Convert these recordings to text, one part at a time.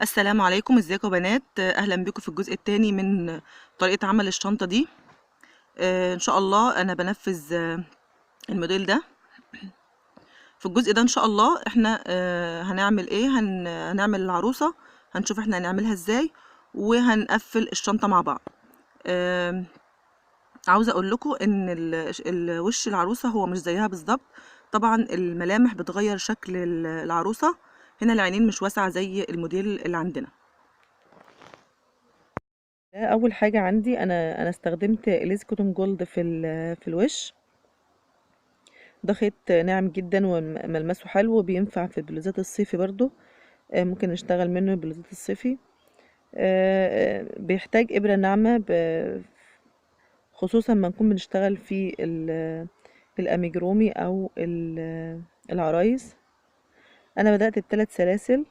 السلام عليكم، ازيكم يا بنات؟ اهلا بكم في الجزء الثاني من طريقة عمل الشنطة دي. ان شاء الله انا بنفذ الموديل ده. في الجزء ده ان شاء الله احنا هنعمل ايه، هنعمل العروسة، هنشوف احنا هنعملها ازاي وهنقفل الشنطة مع بعض. آه، عاوزة اقول لكم ان وش العروسة هو مش زيها بالظبط. طبعا الملامح بتغير شكل العروسة. هنا العينين مش واسعة زي الموديل اللي عندنا. ده اول حاجه عندي، انا استخدمت اليز كوتون جولد في الوش. ده خيط ناعم جدا وملمسه حلو وبينفع في البلوزات الصيفي برضو. ممكن نشتغل منه البلوزات الصيفي. بيحتاج ابره ناعمه، خصوصا ما نكون بنشتغل في الاميجرومي او العرايس. انا بدات بثلاث سلاسل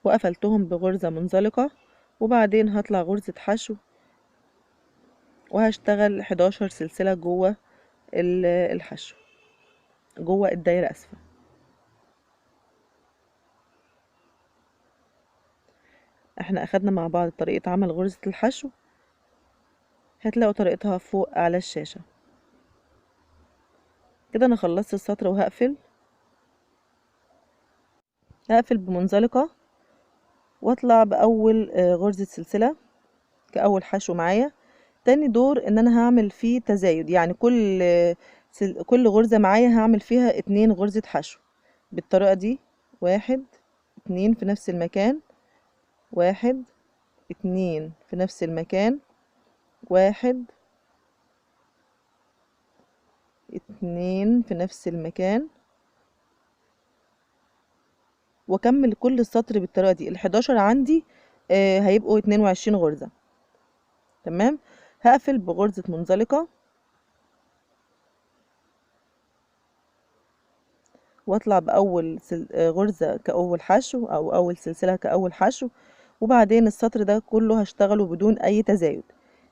وقفلتهم بغرزه منزلقه، وبعدين هطلع غرزه حشو وهشتغل 11 سلسله جوه الحشو، جوه الدايرة اسفة. احنا اخدنا مع بعض طريقة عمل غرزة الحشو، هتلاقوا طريقتها فوق على الشاشة. كده انا خلصت السطر وهقفل. هقفل بمنزلقة واطلع باول غرزة سلسلة كأول حشو معايا. تاني دور ان انا هعمل فيه تزايد، يعني كل غرزة معايا هعمل فيها 2 غرزة حشو بالطريقة دي. 1 2 في نفس المكان، 1 2 في نفس المكان، 1 2 في نفس المكان، واكمل كل السطر بالطريقه دي. ال11 عندي هيبقوا 22 غرزه. تمام. هقفل بغرزه منزلقه واطلع باول غرزه كاول حشو او اول سلسله كاول حشو، وبعدين السطر ده كله هشتغله بدون اي تزايد.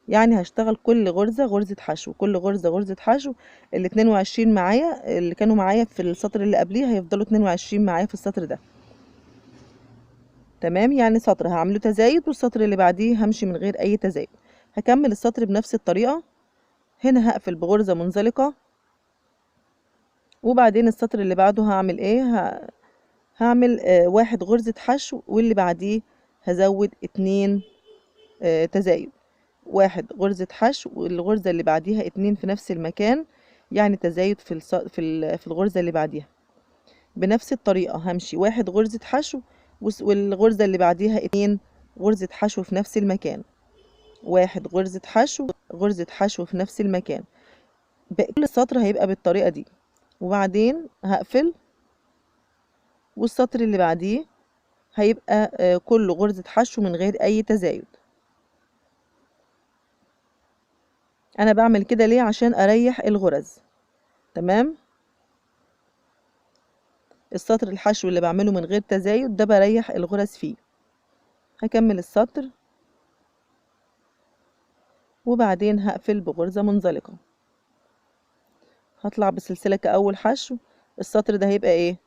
يعني هشتغل كل غرزه غرزه حشو، كل غرزه غرزه حشو. ال 22 معايا اللي كانوا معايا في السطر اللي قبليه هيفضلوا 22 معايا في السطر ده. تمام، يعني سطر هعمله تزايد والسطر اللي بعديه همشي من غير اي تزايد. هكمل السطر بنفس الطريقة. هنا هقفل بغرزة منزلقة، وبعدين السطر اللي بعده هعمل ايه، هعمل 1 غرزة حشو، واللي بعديه هزود 2 تزايد. 1 غرزة حشو والغرزة اللي بعديها 2 في نفس المكان، يعني تزايد في الغرزة اللي بعديها. بنفس الطريقة همشي 1 غرزة حشو والغرزة اللي بعديها 2 غرزة حشو في نفس المكان، 1 غرزة حشو، غرزة حشو في نفس المكان. باقي كل السطر هيبقى بالطريقة دي، وبعدين هقفل. والسطر اللي بعديه هيبقى كله غرزة حشو من غير أي تزايد. أنا بعمل كده ليه؟ عشان أريح الغرز. تمام. السطر الحشو اللي بعمله من غير تزايد ده بريح الغرز فيه. هكمل السطر وبعدين هقفل بغرزة منزلقة. هطلع بسلسلة كأول حشو. السطر ده هيبقى ايه،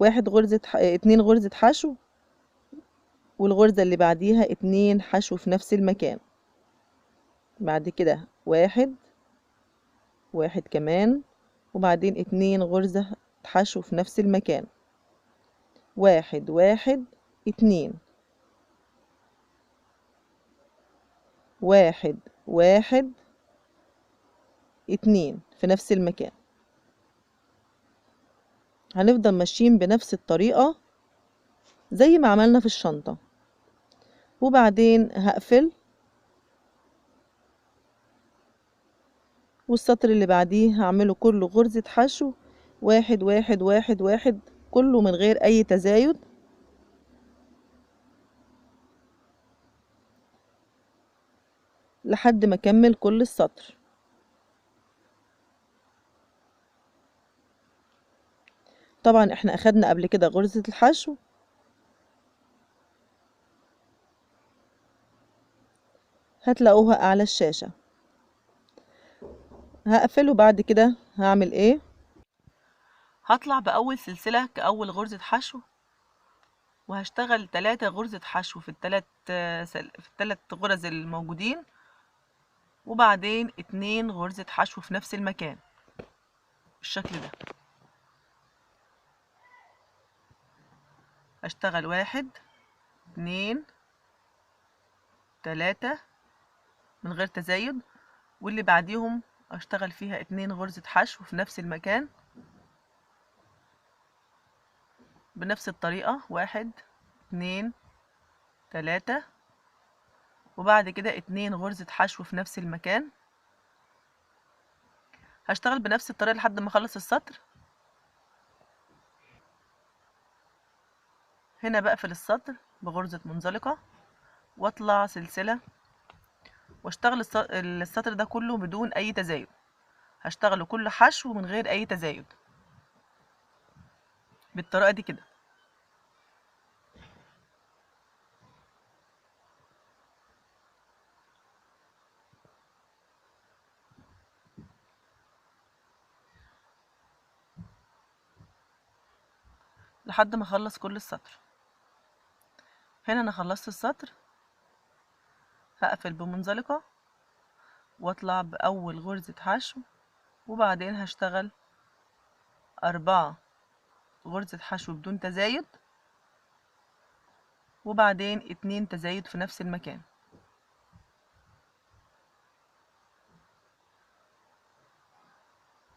2 غرزة حشو، والغرزة اللي بعديها 2 حشو في نفس المكان. بعد كده 1 كمان، وبعدين 2 غرزة حشو في نفس المكان. 1 2 1 2 في نفس المكان. هنفضل ماشيين بنفس الطريقة زي ما عملنا في الشنطة، وبعدين هقفل. والسطر اللي بعديه هعمله كله غرزة حشو، 1 1 كله من غير أي تزايد. لحد ما أكمل كل السطر. طبعا احنا أخدنا قبل كده غرزة الحشو، هتلاقوها أعلى الشاشة. هقفل وبعد كده هعمل ايه، هطلع بأول سلسلة كأول غرزة حشو وهشتغل 3 غرزة حشو في التلات غرز الموجودين، وبعدين 2 غرزة حشو في نفس المكان بالشكل ده. هشتغل 1 2 3 من غير تزايد، واللي بعديهم اشتغل فيها 2 غرزة حشو في نفس المكان بنفس الطريقة. 1 2 3، وبعد كده 2 غرزة حشو في نفس المكان. هشتغل بنفس الطريقة لحد ما اخلص السطر. هنا بقفل السطر بغرزة منزلقة واطلع سلسلة واشتغل السطر ده كله بدون اي تزايد. هشتغله كله حشو من غير اي تزايد بالطريقة دي كده. لحد ما اخلص كل السطر. هنا انا خلصت السطر، هقفل بمنزلقة واطلع باول غرزة حشو، وبعدين هشتغل 4 غرزة حشو بدون تزايد، وبعدين 2 تزايد في نفس المكان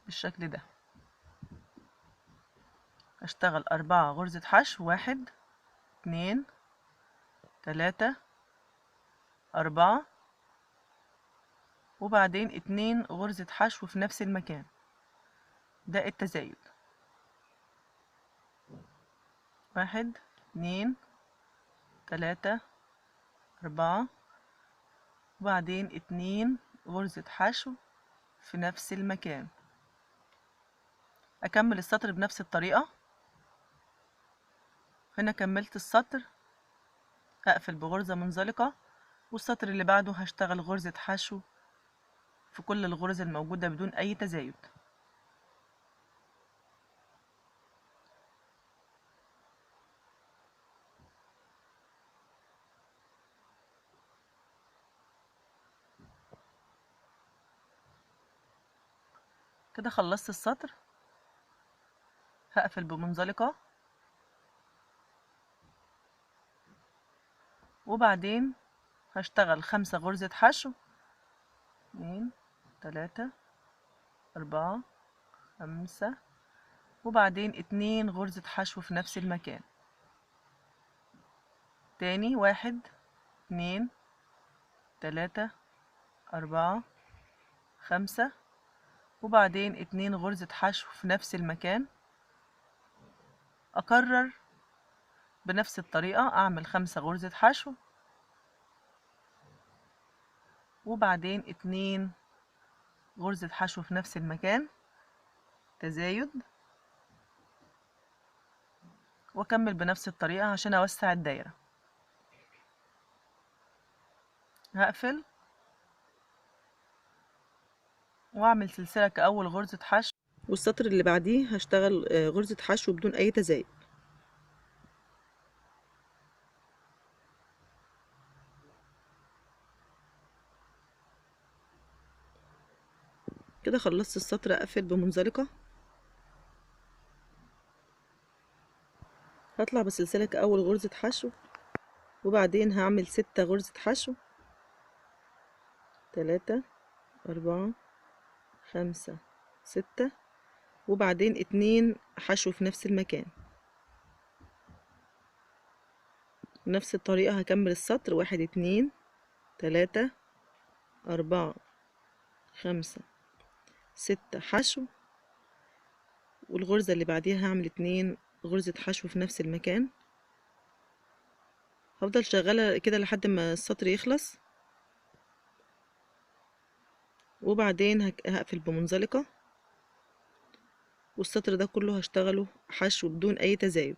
بالشكل ده. هشتغل 4 غرزة حشو، 1 2 3 4، وبعدين 2 غرزة حشو في نفس المكان، ده التزايد. 1 2 3 4، وبعدين 2 غرزة حشو في نفس المكان. أكمل السطر بنفس الطريقة. هنا كملت السطر، هقفل بغرزة منزلقة، والسطر اللي بعده هشتغل غرزة حشو في كل الغرز الموجودة بدون أي تزايد. كده خلصت السطر، هقفل بمنزلقة، وبعدين هشتغل 5 غرزة حشو، 2 3 4 5، وبعدين 2 غرزة حشو في نفس المكان تاني. 1 2 3 4 5، وبعدين 2 غرزة حشو في نفس المكان. أكرر بنفس الطريقة، أعمل 5 غرزة حشو، وبعدين 2 غرزة حشو في نفس المكان تزايد، وأكمل بنفس الطريقة عشان أوسع الدايرة. هقفل وأعمل سلسلة كأول غرزة حشو، والسطر اللي بعديه هشتغل غرزة حشو بدون أي تزايد. كده خلصت السطر، أقفل بمنزلقة، هطلع بسلسلة كأول غرزة حشو، وبعدين هعمل 6 غرزة حشو، 3 4 5 6، وبعدين 2 حشو في نفس المكان. بنفس الطريقة هكمل السطر. 1 2 3 4 5 6 حشو، والغرزة اللي بعديها هعمل 2 غرزة حشو في نفس المكان. هفضل شغالة كده لحد ما السطر يخلص، وبعدين هقفل بمنزلقة، والسطر ده كله هشتغله حشو بدون أي تزايد.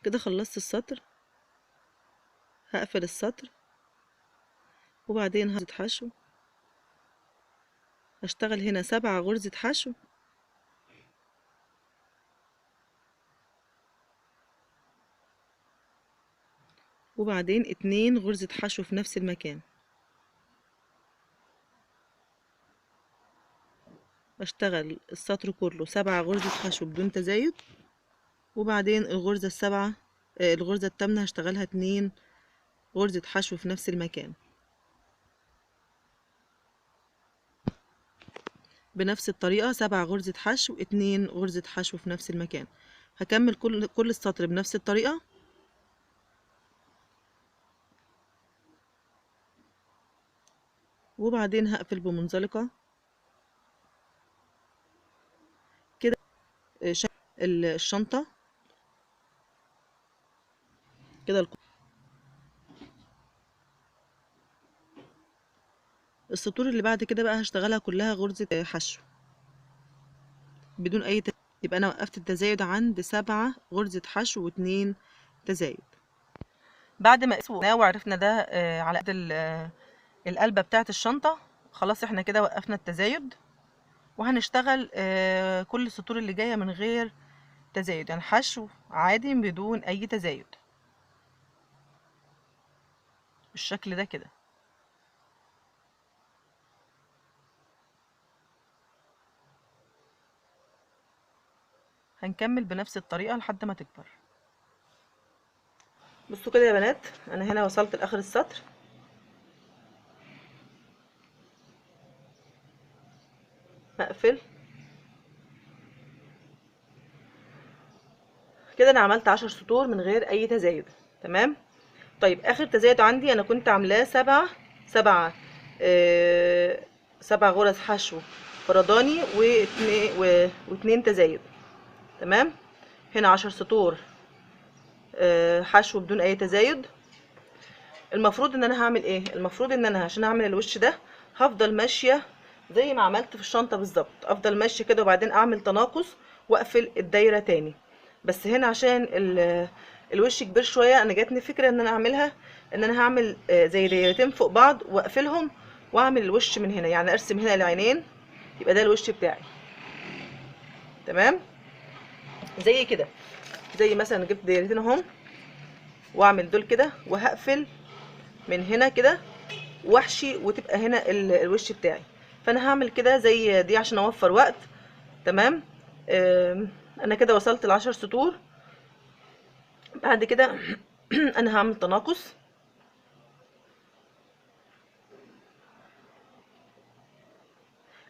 كده خلصت السطر، هقفل السطر وبعدين غرزة حشو، هشتغل هنا 7 غرزة حشو، وبعدين 2 غرزة حشو في نفس المكان. اشتغل السطر كله 7 غرزة حشو بدون تزايد، وبعدين الغرزة السابعة الغرزة التامنة هشتغلها 2 غرزة حشو في نفس المكان بنفس الطريقة. 7 غرزة حشو، 2 غرزة حشو في نفس المكان. هكمل كل السطر بنفس الطريقة. وبعدين هقفل بمنزلقة كده. شكل الشنطة كده. السطور اللي بعد كده بقى هشتغلها كلها غرزة حشو بدون اي يبقى انا وقفت التزايد عند 7 غرزة حشو و2 تزايد. بعد ما قسنا وعرفنا ده على قد القلبة بتاعت الشنطة، خلاص احنا كده وقفنا التزايد، وهنشتغل كل السطور اللي جاية من غير تزايد، يعني حشو عادي بدون اي تزايد بالشكل ده كده. هنكمل بنفس الطريقة لحد ما تكبر. بصوا كده يا بنات، انا هنا وصلت لاخر السطر. هقفل كده. انا عملت 10 سطور من غير اي تزايد، تمام. طيب اخر تزايد عندي انا كنت عاملاه 7 غرز حشو فرداني واتنين تزايد، تمام. هنا 10 سطور حشو بدون اي تزايد. المفروض ان انا هعمل ايه؟ المفروض ان انا عشان اعمل الوش ده هفضل ماشيه زي ما عملت في الشنطه بالظبط، افضل ماشيه كده وبعدين اعمل تناقص واقفل الدايره تاني. بس هنا عشان الوش كبير شويه، انا جاتني فكره ان انا اعملها ان انا هعمل زي دايرتين فوق بعض واقفلهم واعمل الوش من هنا، يعني ارسم هنا العينين يبقى ده الوش بتاعي، تمام. زي كده، زي مثلا جبت دايرتين اهم واعمل دول كده وهقفل من هنا كده واحشي وتبقى هنا الوش بتاعي. فانا هعمل كده زي دي عشان اوفر وقت، تمام. انا كده وصلت ل10 سطور. بعد كده انا هعمل تناقص.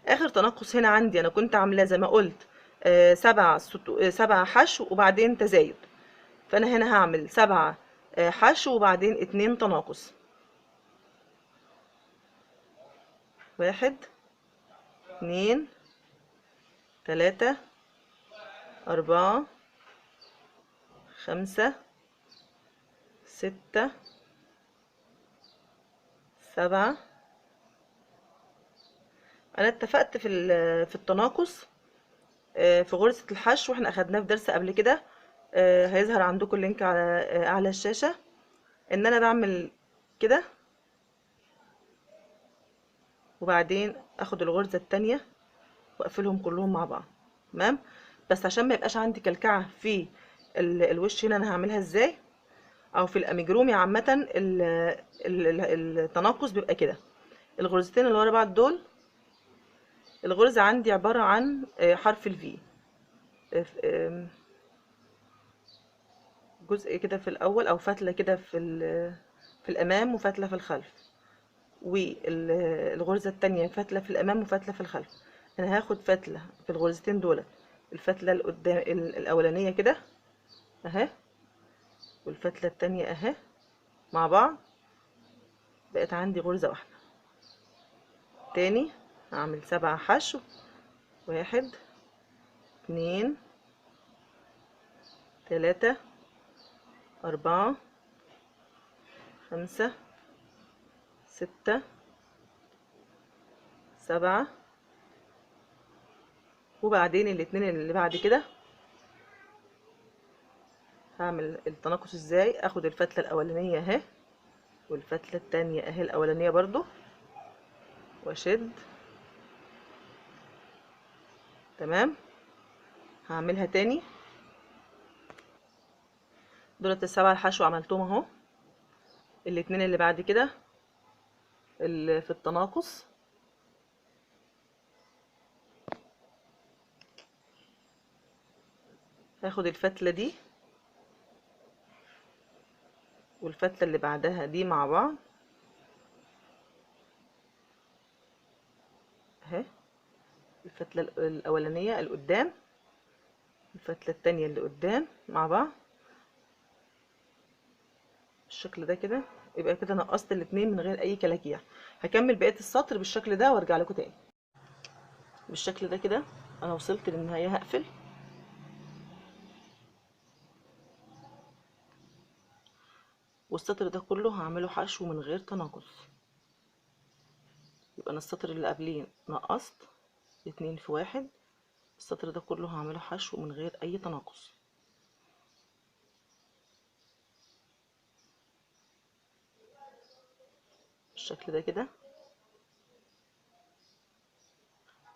اخر تناقص هنا عندي انا كنت عاملاه زي ما قلت 7 حشو وبعدين تزايد، فانا هنا هعمل 7 حشو وبعدين 2 تناقص. 1 2 3 4 5 6 7. انا اتفقت في التناقص في غرزة الحشو، احنا اخدناه في درس قبل كده، هيظهر عندكم اللينك على اعلى الشاشة، ان انا بعمل كده وبعدين اخد الغرزة التانية واقفلهم كلهم مع بعض، تمام. بس عشان ما يبقاش عندي كلكعة في الوش هنا، انا هعملها ازاي؟ او في الاميجرومي عامة التناقص بيبقى كده. الغرزتين اللي ورا بعض دول، الغرزة عندي عبارة عن حرف الفي، جزء كده في الاول او فتلة كده في الامام وفتلة في الخلف، والغرزة التانية فتلة في الامام وفتلة في الخلف. انا هاخد فتلة في الغرزتين دول، الفتلة القدام الاولانية كده اهي، والفتلة التانية اهي مع بعض، بقت عندي غرزة واحدة. تاني هعمل 7 حشو، 1 2 3 4 5 6 7. وبعدين الاتنين اللي بعد كده هعمل التناقص ازاي؟ اخد الفتلة الاولانية اهي والفتلة التانية اهي الاولانية برضو، واشد. تمام. هعملها تاني. دولت ال7 الحشو عملتهم اهو. الاتنين اللي بعد كده اللي في التناقص هاخد الفتلة دي والفتلة اللي بعدها دي مع بعض اهي. الفتلة الاولانية اللي قدام، الفتلة التانية اللي قدام مع بعض بالشكل ده كده. يبقى كده نقصت الاتنين من غير اي كلاكيع. هكمل بقية السطر بالشكل ده وارجع لكم تاني. بالشكل ده كده انا وصلت للنهاية. هقفل والسطر ده كله هعمله حشو من غير تناقص. يبقى انا السطر اللي قبليه نقصت 2 في 1، السطر ده كله هعمله حشو من غير اي تناقص بالشكل ده كده.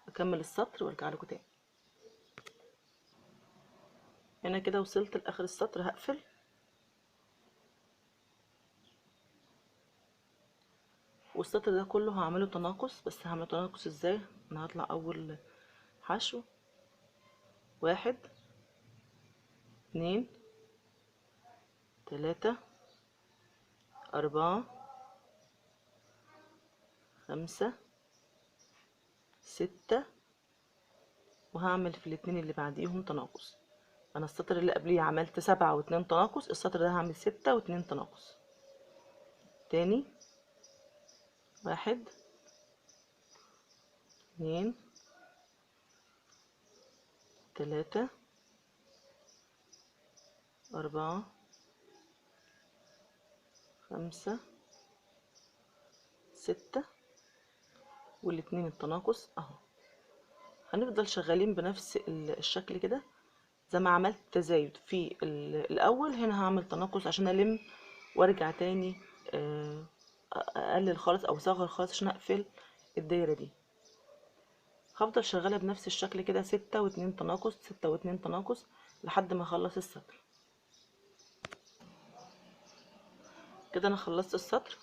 اكمل السطر وارجع لكم تاني. هنا كده وصلت لاخر السطر. هقفل والسطر ده كله هعمله تناقص. بس هعمله تناقص ازاي؟ انا هطلع اول حشو 1 2 3 4 5 6 وهعمل في الاتنين اللي بعديهم تناقص. انا السطر اللي قبليه عملت 7 و2 تناقص، السطر ده هعمل 6 و2 تناقص. تاني 1 2 3 4 5 6 والاتنين التناقص اهو. هنفضل شغالين بنفس الشكل كده زي ما عملت تزايد في الاول. هنا هعمل تناقص عشان الم وارجع تاني اقلل خالص او اصغر خالص عشان اقفل الدايره دي. هفضل شغاله بنفس الشكل كده 6 و2 تناقص 6 و2 تناقص لحد ما اخلص السطر. كده انا خلصت السطر.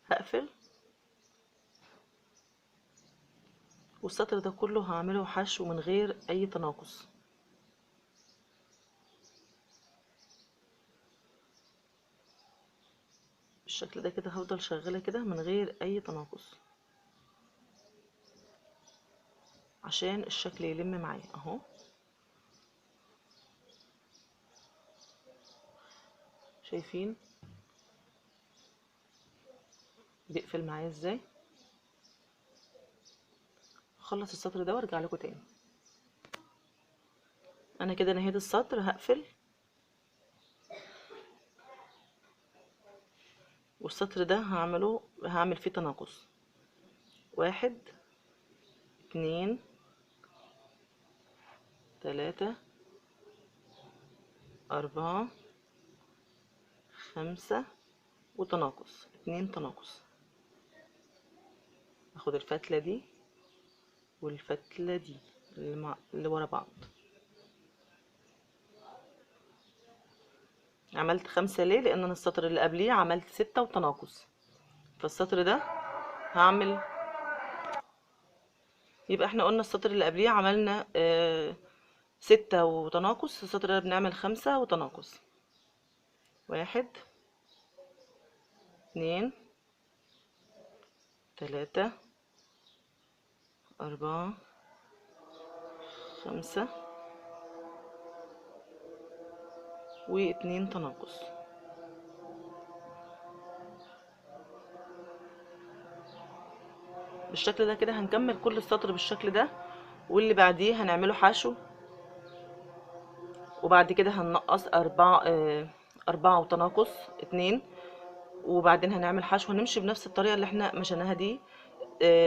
هقفل والسطر ده كله هعمله حشو من غير اي تناقص بالشكل ده كده. هفضل شغاله كده من غير اي تناقص عشان الشكل يلم معايا اهو. شايفين بيقفل معايا ازاي؟ اخلص السطر ده وارجع لكم تاني. انا كده نهيت السطر. هقفل والسطر ده هعمل فيه تناقص 1 2 3 4 5 وتناقص 2 تناقص. اخد الفتلة دي والفتلة دي اللي ورا بعض. عملت 5 ليه؟ لان انا السطر اللي قبليه عملت 6 وتناقص، فالسطر ده هعمل. يبقى احنا قلنا السطر اللي قبليه عملنا 6 وتناقص، السطر ده بنعمل 5 وتناقص 1 2 3 4 5 و2 تناقص. بالشكل ده كده هنكمل كل السطر بالشكل ده، واللي بعديه هنعمله حشو وبعد كده هننقص 4 وتناقص 2 وبعدين هنعمل حشو. هنمشي بنفس الطريقة اللي احنا مشيناها دي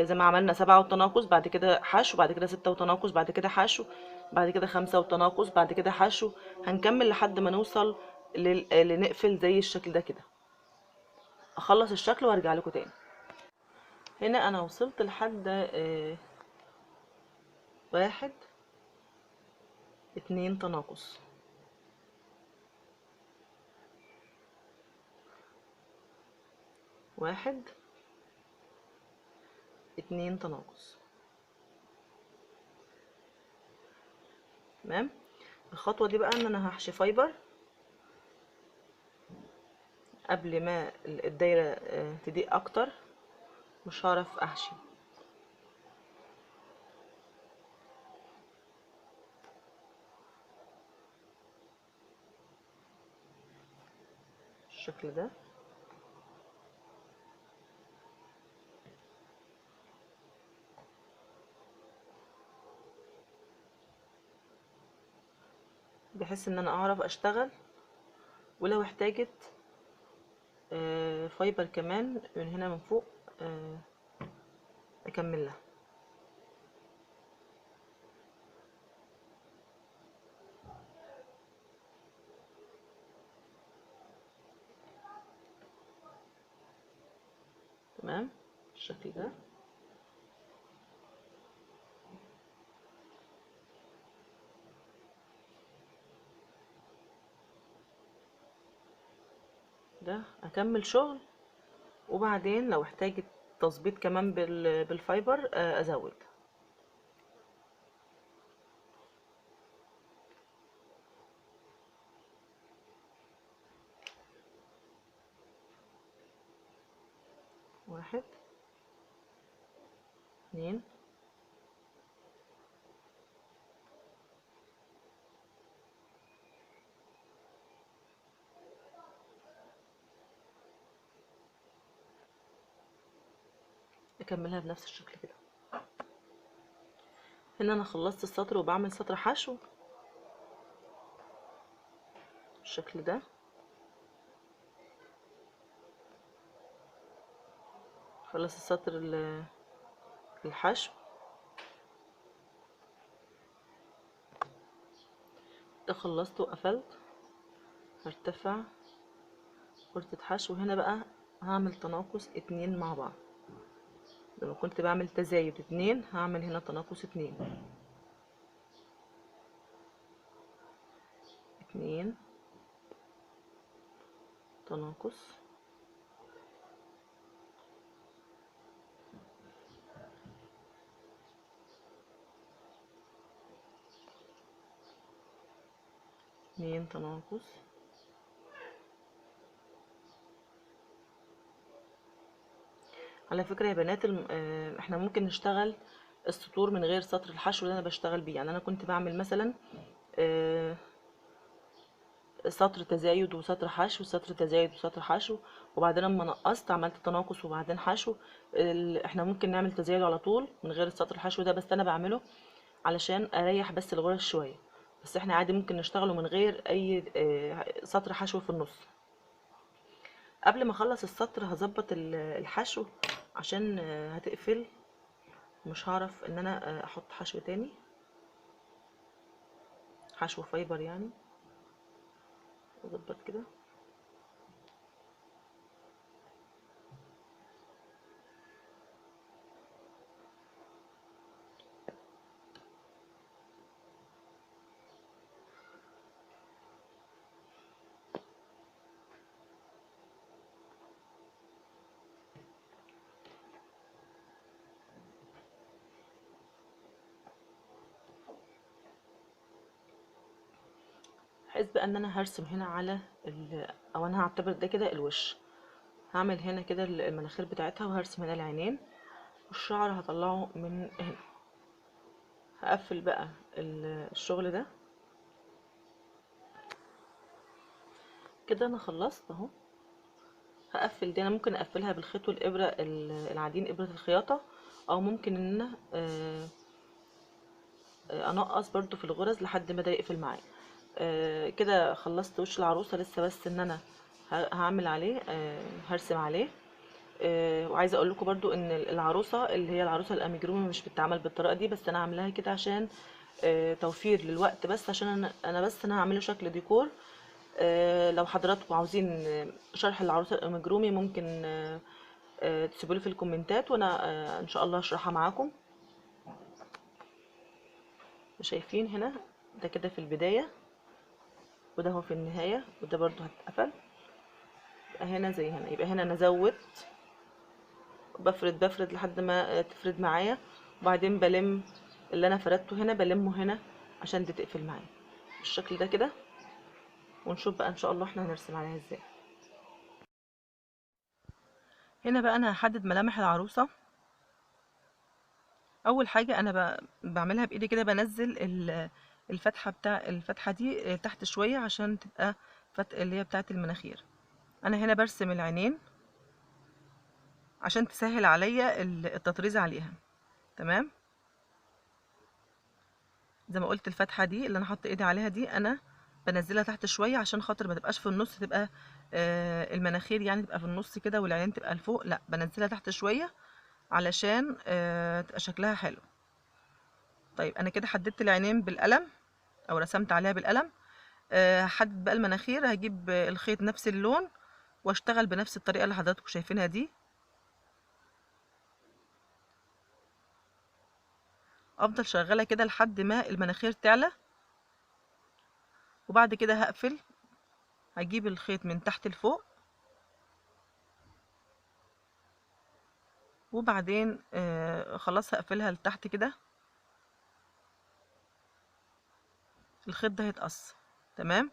زي ما عملنا 7 وتناقص بعد كده حشو بعد كده 6 وتناقص بعد كده حشو بعد كده 5 وتناقص بعد كده حشو. هنكمل لحد ما نوصل لنقفل زي الشكل ده كده. اخلص الشكل وارجع لكم تاني. هنا انا وصلت لحد 1 2 تناقص. 1 2 تناقص. تمام. الخطوة دي بقى ان انا هحشي فايبر قبل ما الدايرة تضيق اكتر، مش هعرف احشي. الشكل ده. بحيث ان انا اعرف اشتغل، ولو احتاجت فايبر كمان من هنا من فوق اكمل لها. تمام بالشكل ده. ده اكمل شغل، وبعدين لو احتاجت تظبيط كمان بالفايبر ازود. واحد 2 اكملها بنفس الشكل كده. هنا انا خلصت السطر وبعمل سطر حشو بالشكل ده. خلص السطر الحشو ده، خلصت وقفلت. هرتفع غرزة حشو. هنا بقى هعمل تناقص 2 مع بعض. لما كنت بعمل تزايد 2 هعمل هنا تناقص 2. 2 تناقص. اتنين تناقص. على فكرة يا بنات احنا ممكن نشتغل السطور من غير سطر الحشو اللي انا بشتغل بيه. يعني انا كنت بعمل مثلا سطر تزايد وسطر حشو، سطر تزايد وسطر حشو، وبعدين لما نقصت عملت تناقص وبعدين حشو. احنا ممكن نعمل تزايد على طول من غير السطر الحشو ده، بس انا بعمله علشان اريح بس الغرز شوية. بس احنا عادي ممكن نشتغله من غير اي سطر حشو في النص. قبل ما اخلص السطر هظبط الحشو عشان هتقفل، مش هعرف ان انا احط حشو تاني، حشو فايبر يعني. اظبط كده. بحيث بقى ان انا هرسم هنا على او انا هعتبر ده كده الوش. هعمل هنا كده المناخير بتاعتها، وهرسم هنا العينين، والشعر هطلعه من هنا. هقفل بقى الشغل ده كده. انا خلصت اهو. هقفل دي. انا ممكن اقفلها بالخيط والابره العاديين، ابره الخياطه، او ممكن ان انا انقص برضو في الغرز لحد ما ده يقفل معايا. كده خلصت وش العروسه. لسه بس ان انا هعمل عليه هرسم عليه. وعايزه اقول لكم برضو ان العروسه اللي هي العروسه الاميجرومي مش بتتعمل بالطريقه دي، بس انا عاملاها كده عشان توفير للوقت، بس عشان انا بس انا هعمله شكل ديكور لو حضراتكم عاوزين شرح العروسة الأمجرومي ممكن تسيبوا لي في الكومنتات، وانا ان شاء الله اشرحها معاكم. شايفين هنا ده كده في البداية، وده هو في النهاية، وده برضو هتقفل. يبقى هنا زي هنا، يبقى هنا انا زودت، بفرد لحد ما تفرد معايا، وبعدين بلم اللي انا فردته هنا بلمه هنا عشان دي تقفل معايا بالشكل ده كده. ونشوف بقى ان شاء الله احنا هنرسم عليها ازاي. هنا بقى انا هحدد ملامح العروسة. اول حاجة انا بعملها بايدي كده، بنزل الفتحة الفتحة دي تحت شوية عشان تبقى اللي هي بتاعت المناخير. انا هنا برسم العينين عشان تسهل عليا التطريز عليها. تمام، زي ما قلت الفتحة دي اللي انا حاطه ايدي عليها دي انا بنزلها تحت شوية عشان خاطر ما تبقاش في النص، تبقى المناخير يعني تبقى في النص كده والعينين تبقى لفوق، لا بنزلها تحت شوية علشان تبقى شكلها حلو. طيب انا كده حددت العينين بالقلم او رسمت عليها بالقلم. هحدد بقى المناخير، هجيب الخيط نفس اللون واشتغل بنفس الطريقة اللي حضراتكم شايفينها دي. افضل شغالة كده لحد ما المناخير تعلى، وبعد كده هقفل، هجيب الخيط من تحت لفوق، وبعدين خلاص هقفلها لتحت كده. الخيط ده هيتقص. تمام،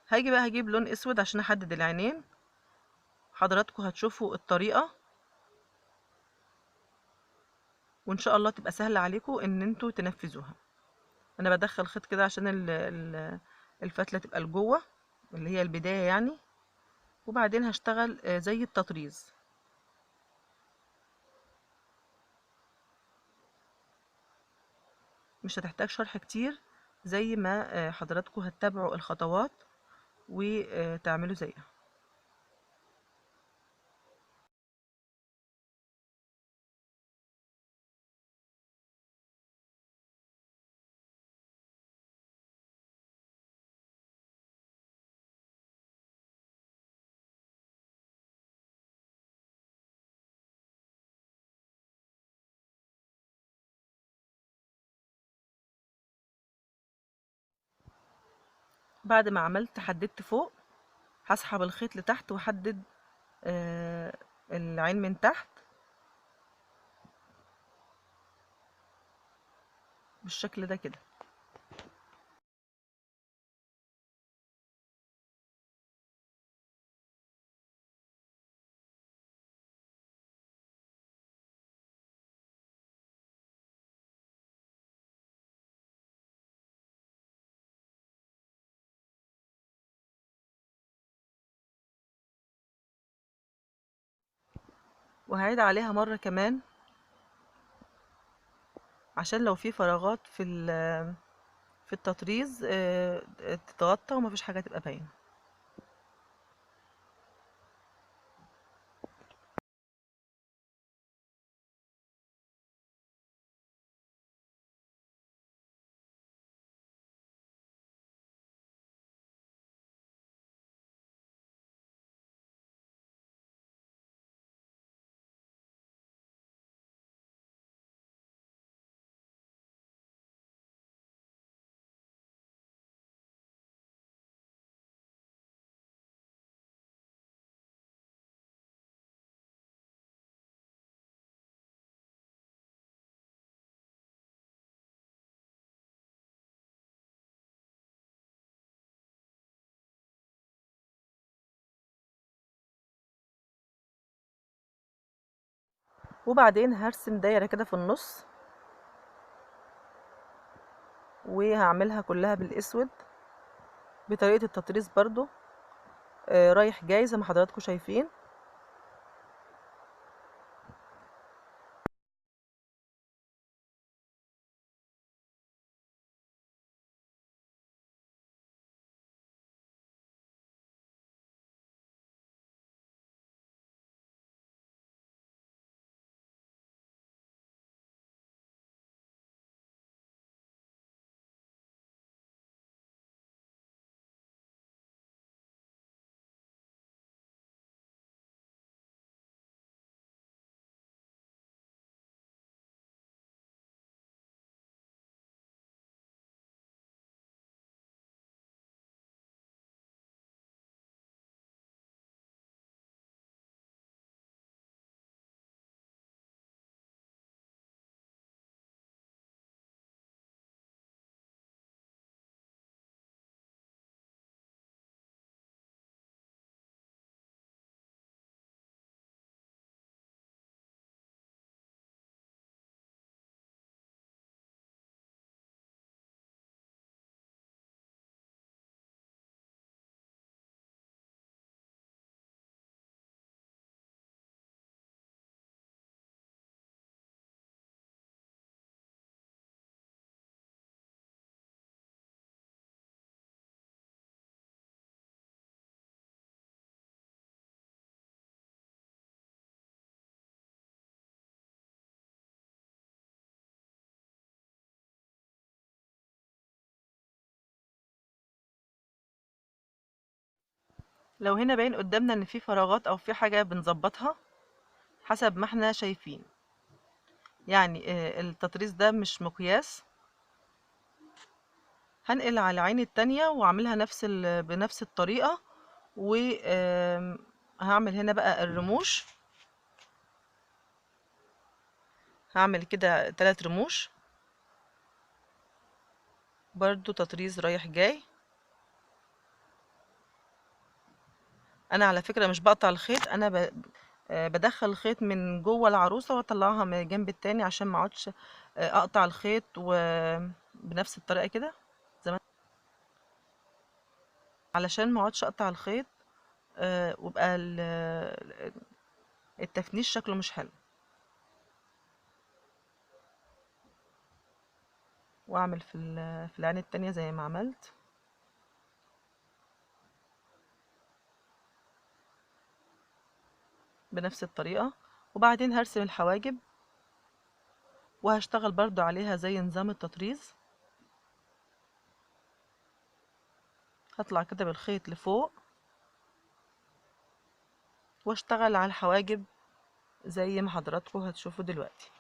هاجي بقى هجيب لون اسود عشان احدد العينين. حضراتكم هتشوفوا الطريقة وان شاء الله تبقى سهلة عليكم ان انتوا تنفذوها. انا بدخل خيط كده عشان الفتلة تبقى لجوه اللي هي البداية يعني، وبعدين هشتغل زي التطريز. مش هتحتاج شرح كتير، زي ما حضراتكم هتتابعوا الخطوات وتعملوا زيها. بعد ما عملت حددت فوق، هسحب الخيط لتحت واحدد العين من تحت بالشكل ده كده. وهعيد عليها مرة كمان عشان لو في فراغات في التطريز تتغطى ومفيش حاجة تبقى باينة. وبعدين هرسم دايرة كده في النص وهعملها كلها بالاسود بطريقة التطريز برضو رايح جاي زي ما حضراتكم شايفين. لو هنا باين قدامنا ان في فراغات او في حاجة بنظبطها حسب ما احنا شايفين. يعني التطريز ده مش مقياس. هنقل على العين التانية واعملها بنفس الطريقة. وهعمل هنا بقى الرموش. هعمل كده 3 رموش برضو تطريز رايح جاي. انا على فكرة مش بقطع الخيط، انا بدخل الخيط من جوه العروسة واطلعها من الجنب التاني عشان ما اقعدش اقطع الخيط وبنفس الطريقة كده زي ما علشان ما اقعدش اقطع الخيط ويبقى التفنيش شكله مش حلو. واعمل في العين التانية زي ما عملت بنفس الطريقة. وبعدين هرسم الحواجب وهشتغل برضو عليها زي نظام التطريز. هطلع كده بالخيط لفوق واشتغل على الحواجب زي ما حضراتكم هتشوفوا دلوقتي.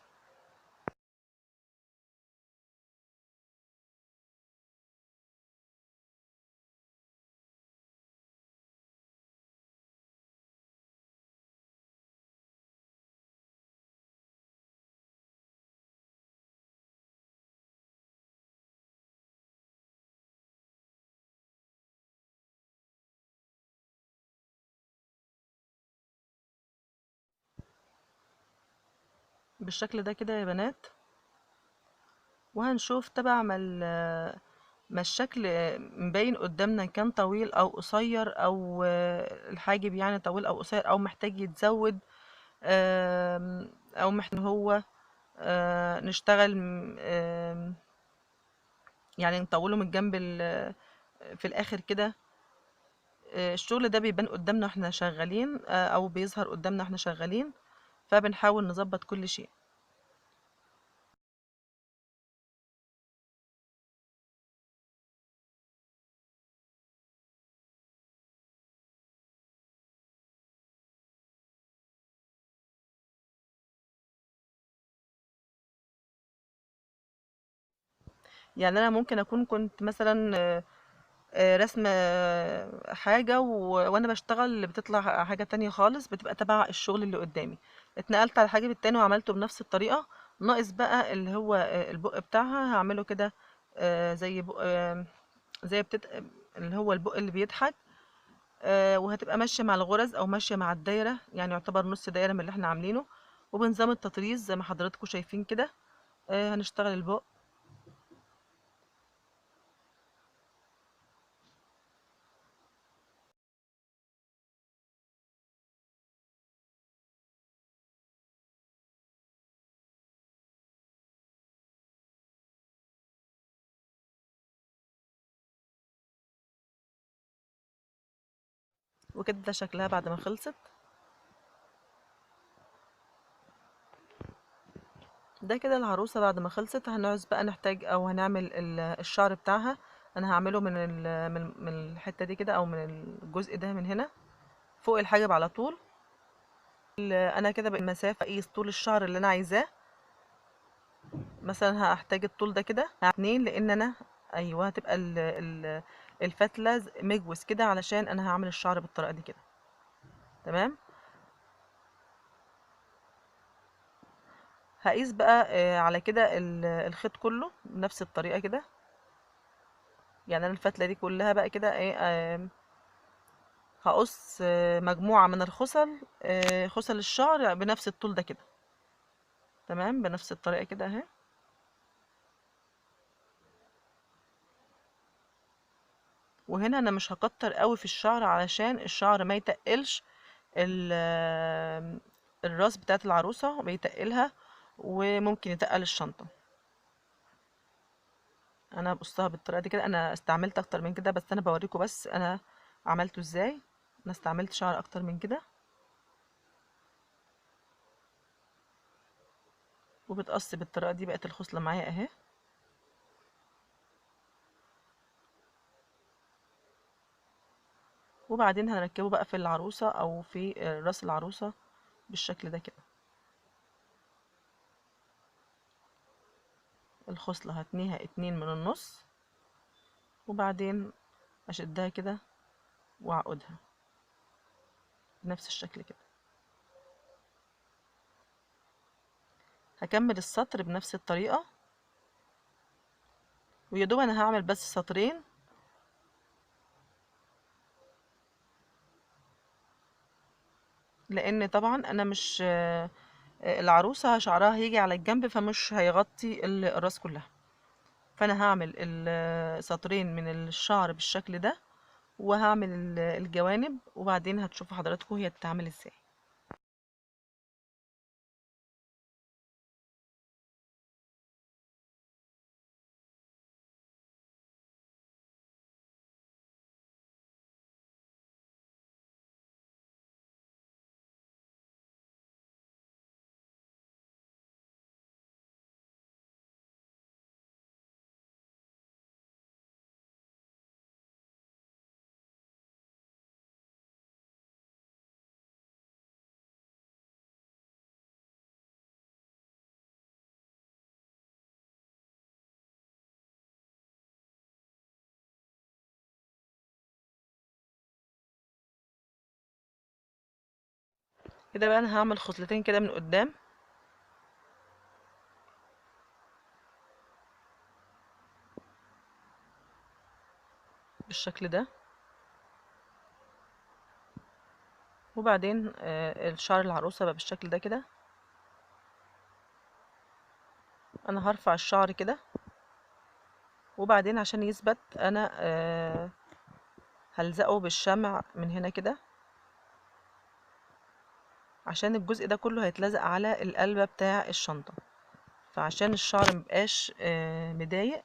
بالشكل ده كده يا بنات. وهنشوف تبع ما الشكل مبين قدامنا كان طويل او قصير، او الحاجب يعني طويل او قصير، او محتاج يتزود، او محتاج هو نشتغل يعني نطوله من الجنب في الاخر كده. الشغل ده بيبان قدامنا واحنا شغالين او بيظهر قدامنا واحنا شغالين، فبنحاول نظبط كل شيء. يعني انا ممكن اكون كنت مثلا رسمة حاجة وانا بشتغل بتطلع حاجة تانية خالص، بتبقى تبع الشغل اللي قدامي. اتنقلت على الحاجب التاني وعملته بنفس الطريقة. ناقص بقى اللي هو البق بتاعها هعمله كده زي بق زي اللي هو البق اللي بيضحك. وهتبقى ماشية مع الغرز او ماشية مع الدايرة، يعني يعتبر نص دايرة من اللي احنا عاملينه. وبنظام التطريز زي ما حضراتكم شايفين كده هنشتغل البق. وكده ده شكلها بعد ما خلصت. ده كده العروسة بعد ما خلصت. هنعوز بقى نحتاج او هنعمل الشعر بتاعها. انا هعمله من الحتة دي كده، او من الجزء ده من هنا فوق الحاجب على طول. انا كده بالمسافة اقيس طول الشعر اللي انا عايزاه. مثلا هحتاج الطول ده كده 2، لان انا ايوه هتبقى الفتلة مجوز كده علشان انا هعمل الشعر بالطريقة دي كده. تمام. هقيس بقى على كده الخيط كله بنفس الطريقة كده. يعني انا الفتلة دي كلها بقى كده ايه هقص مجموعة من الخصل، خصل الشعر بنفس الطول ده كده. تمام بنفس الطريقة كده اهي. وهنا انا مش هكتر قوي في الشعر علشان الشعر ما يتقلش الراس بتاعت العروسة بيتقلها وممكن يتقل الشنطة. انا بقصها بالطريقة دي كده. انا استعملت اكتر من كده بس انا بوريكم بس انا عملته ازاي. انا استعملت شعر اكتر من كده. وبتقص بالطريقة دي. بقت الخصلة معايا اهي. وبعدين هنركبه بقى في العروسة او في راس العروسة بالشكل ده كده. الخصلة هتنيها 2 من النص، وبعدين اشدها كده واعقدها بنفس الشكل كده. هكمل السطر بنفس الطريقة، ويدوب انا هعمل بس سطرين، لان طبعا انا مش العروسة شعرها هيجي على الجنب فمش هيغطي الراس كلها. فانا هعمل سطرين من الشعر بالشكل ده، وهعمل الجوانب، وبعدين هتشوفوا حضراتكم هي بتتعمل ازاي. كده بقى انا هعمل خصلتين كده من قدام بالشكل ده، وبعدين الشعر العروسة بقى بالشكل ده كده. انا هرفع الشعر كده، وبعدين عشان يثبت انا هلزقه بالشمع من هنا كده، عشان الجزء ده كله هيتلزق على القلبة بتاع الشنطة، فعشان الشعر مبقاش مضايق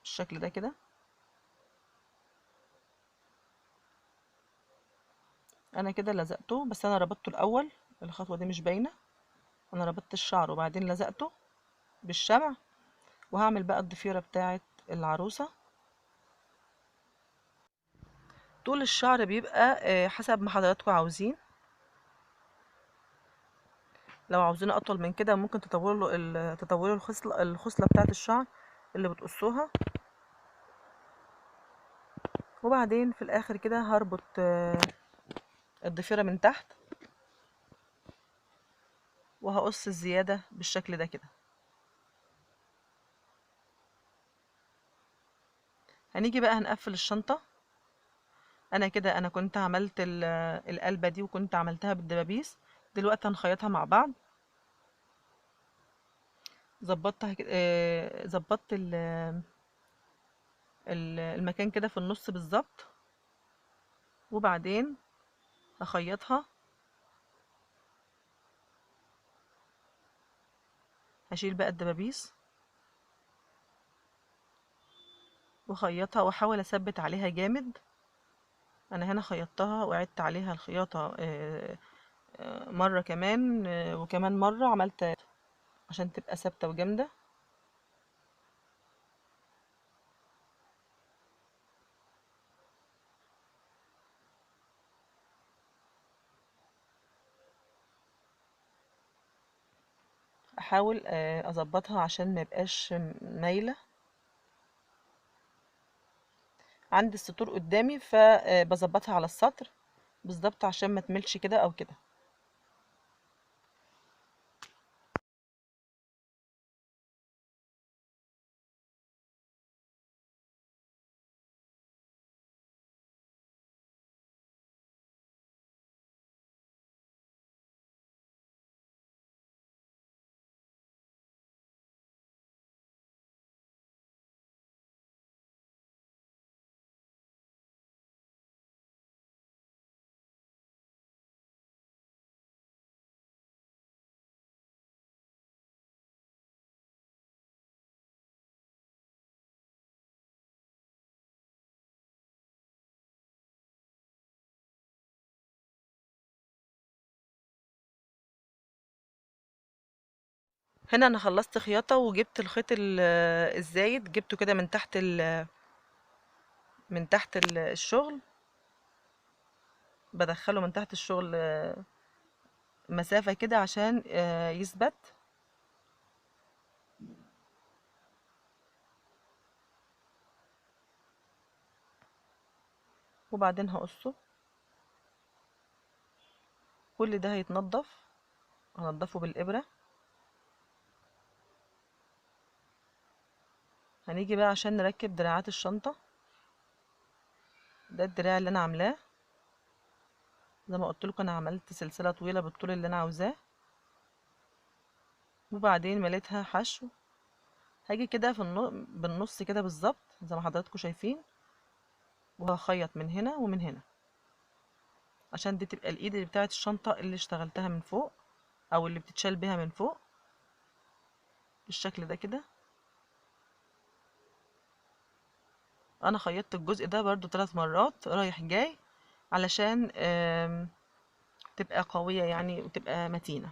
بالشكل ده كده. انا كده لزقته، بس انا ربطته الاول، الخطوة دي مش باينة. انا ربطت الشعر وبعدين لزقته بالشمع، وهعمل بقى الضفيرة بتاعة العروسة. طول الشعر بيبقى حسب ما حضراتكم عاوزين. لو عاوزين اطول من كده ممكن تطولوا الخصلة بتاعة الشعر اللي بتقصوها. وبعدين في الاخر كده هربط الضفيرة من تحت، وهقص الزيادة بالشكل ده كده. هنيجي بقى هنقفل الشنطة. انا كده انا كنت عملت القلبة دي وكنت عملتها بالدبابيس. دلوقتي هنخيطها مع بعض. ظبطتها ظبطت المكان كده في النص بالظبط، وبعدين هخيطها. هشيل بقى الدبابيس وخيطها، واحاول اثبت عليها جامد. انا هنا خيطتها وعدت عليها الخياطة مرة كمان وكمان مرة، عملت عشان تبقى ثابتة وجامدة. احاول اظبطها عشان ما يبقاش مايلة. عندي السطور قدامي فبظبطها على السطر بالظبط عشان ما تملش كده او كده. هنا انا خلصت خياطة وجبت الخيط الزايد، جبته كده من تحت من تحت الشغل، بدخله من تحت الشغل مسافة كده عشان يثبت. وبعدين هقصه. كل ده هيتنضف، هنضفه بالإبرة. هنيجي بقى عشان نركب دراعات الشنطة. ده الدراع اللي انا عاملاه، زي ما قلت لكم انا عملت سلسلة طويلة بالطول اللي انا عاوزاه، وبعدين مليتها حشو. هاجي كده بالنص كده بالظبط زي ما حضراتكم شايفين، وهخيط من هنا ومن هنا عشان دي تبقى الايد اللي بتاعت الشنطة اللي اشتغلتها من فوق، او اللي بتتشال بيها من فوق بالشكل ده كده. انا خيطت الجزء ده برضو 3 مرات رايح جاي علشان تبقى قوية يعني وتبقى متينة.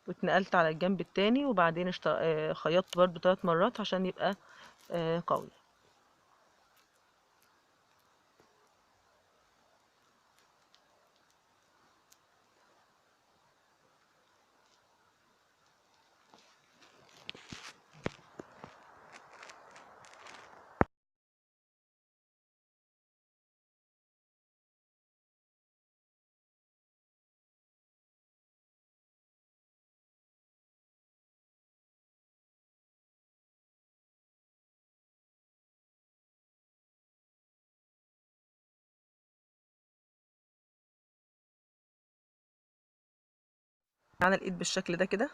واتنقلت على الجنب التاني، وبعدين خيطت برضو 3 مرات عشان يبقى قوي. معانا الايد بالشكل ده كده.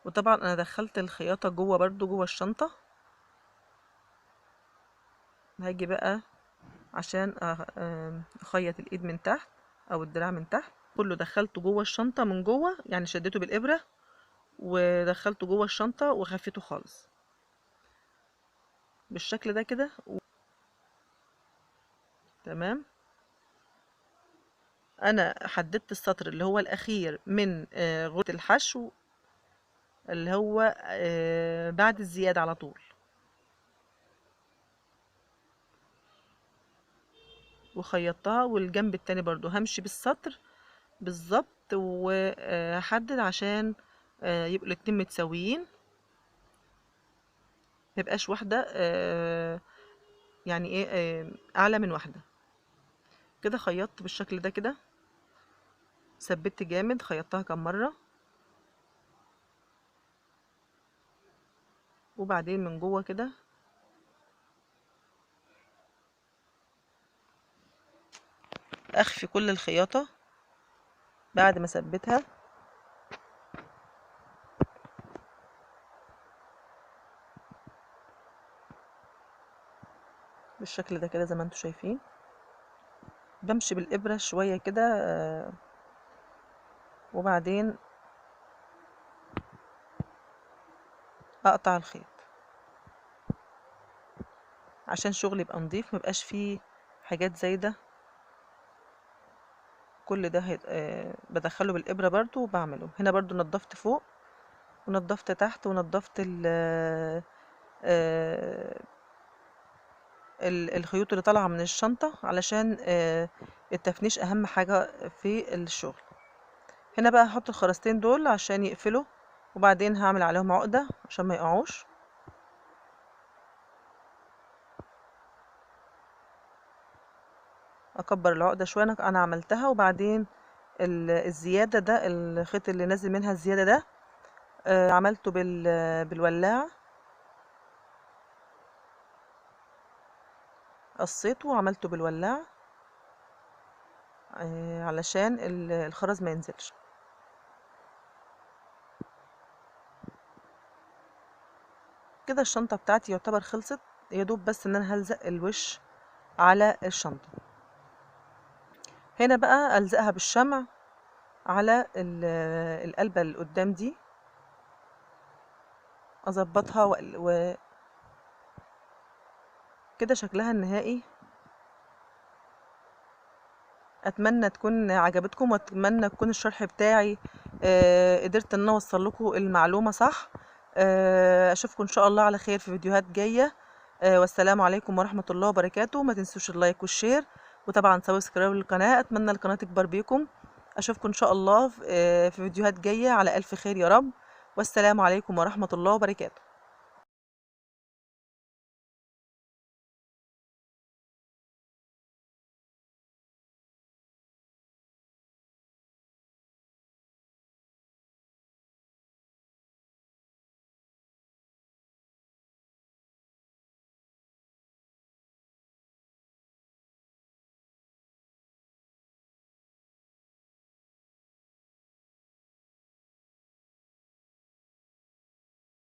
وطبعا انا دخلت الخياطة جوه برضو جوه الشنطة. هاجي بقى عشان اخيط الايد من تحت او الدراع من تحت، كله دخلته جوه الشنطة من جوه، يعني شديته بالابرة ودخلته جوه الشنطة وخفيته خالص بالشكل ده كده. تمام. انا حددت السطر اللي هو الاخير من غرزة الحشو، اللي هو بعد الزيادة على طول، وخيطتها. والجنب التاني برضو همشي بالسطر بالظبط، وهحدد عشان يبقوا الاتنين متساويين، ميبقاش واحدة يعني ايه اعلى من واحدة. كده خيطت بالشكل ده كده، ثبت جامد، خيطتها كام مرة. وبعدين من جوه كده اخفي كل الخياطة بعد ما ثبتها بالشكل ده كده زي ما انتم شايفين. بمشي بالإبرة شوية كده وبعدين اقطع الخيط عشان شغلي يبقى نضيف، ميبقاش فيه حاجات زايدة. كل ده بدخله بالإبرة برضو، وبعمله هنا برضو. نضفت فوق ونضفت تحت ونضفت آه، الخيوط اللي طالعة من الشنطة، علشان التفنيش أهم حاجة في الشغل. هنا بقى هحط الخرزتين دول عشان يقفلوا، وبعدين هعمل عليهم عقدة عشان ما يقعوش. اكبر العقدة شوية. انا عملتها، وبعدين الزيادة ده، الخيط اللي نازل منها الزيادة ده عملته بالولاعة، قصيته وعملته بالولاعة علشان الخرز ما ينزلش. كده الشنطة بتاعتي يعتبر خلصت، يا دوب بس ان انا هلزق الوش على الشنطة. هنا بقى الزقها بالشمع على القلبة اللي قدام دي، اظبطها كده شكلها النهائي. اتمنى تكون عجبتكم، واتمنى يكون الشرح بتاعي قدرت ان انا اوصل لكم المعلومة صح. اشوفكم ان شاء الله على خير في فيديوهات جاية. والسلام عليكم ورحمة الله وبركاته. ما تنسوش اللايك والشير وطبعا سبسكرايب للقناة. اتمنى القناة تكبر بيكم. اشوفكم ان شاء الله في فيديوهات جاية على الف خير يا رب. والسلام عليكم ورحمة الله وبركاته.